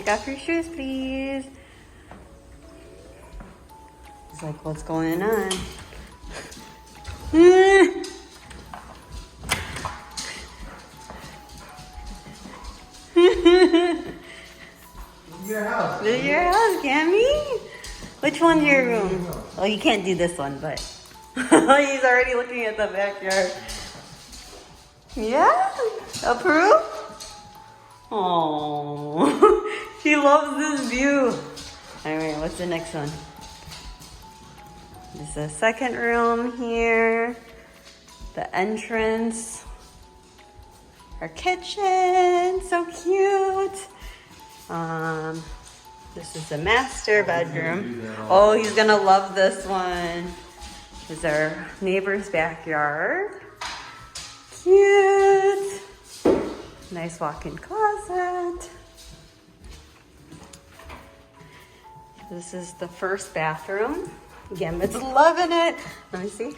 take off your shoes, please. He's like, what's going on? Your house. This is your house, Cammy. Which one's your room? Oh, you can't do this one, but he's already looking at the backyard. Yeah? Approve? Oh, she loves this view. Alright, what's the next one? This is the second room here. The entrance. Our kitchen, so cute. This is the master bedroom. Oh, he's gonna love this one. This is our neighbor's backyard. Cute. Nice walk-in closet. This is the first bathroom. Gambit's loving it. Let me see.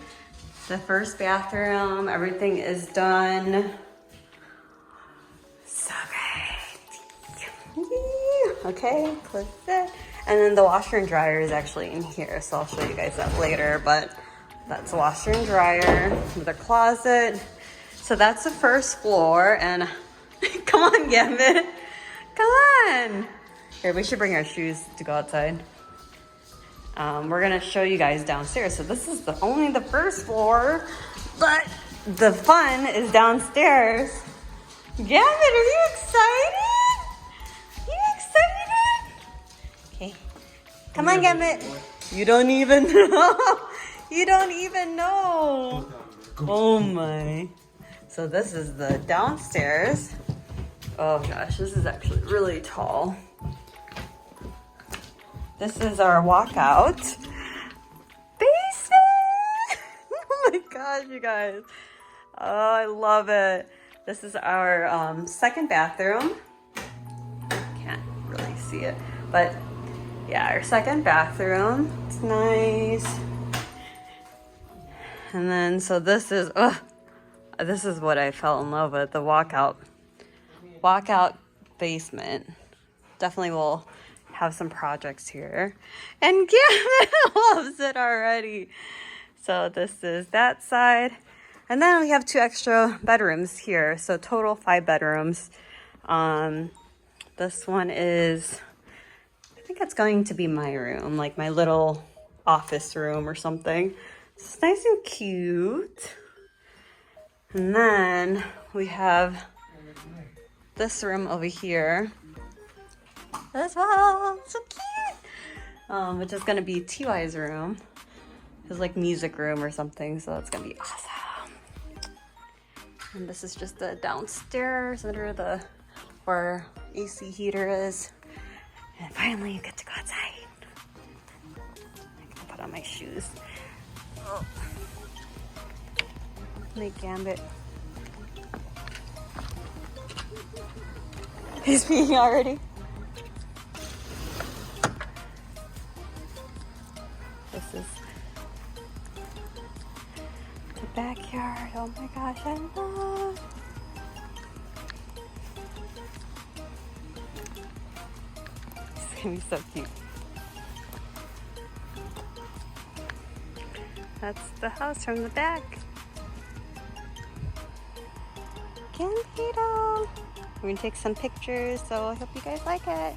The first bathroom, everything is done. So great. Okay, close it. And then the washer and dryer is actually in here, so I'll show you guys that later, but that's a washer and dryer with a closet. So that's the first floor, and come on, Gambit. Come on. Here, we should bring our shoes to go outside. We're gonna show you guys downstairs. So this is only the first floor, but the fun is downstairs. Gambit, are you excited? You excited? Okay, come on, Gambit. You don't even know. You don't even know. Oh my. So this is the downstairs. Oh gosh, this is actually really tall. This is our walkout basement. Oh my gosh, you guys. Oh, I love it. This is our second bathroom. Can't really see it, but yeah, our second bathroom. It's nice. And then, so this is what I fell in love with, the walkout basement. Definitely will have some projects here. And Gavin loves it already. So this is that side. And then we have 2 extra bedrooms here. So total 5 bedrooms. This one is, I think it's going to be my room, like my little office room or something. It's nice and cute. And then we have this room over here as well. So cute. Which is going to be TY's room. It's like music room or something. So that's going to be awesome. And this is just the downstairs under where AC heater is. And finally you get to go outside. I can put on my shoes. Oh. Make Gambit. He's peeing already. This is the backyard. Oh my gosh, I love. It's gonna be so cute. That's the house from the back. Gambito. We're gonna take some pictures, so I hope you guys like it.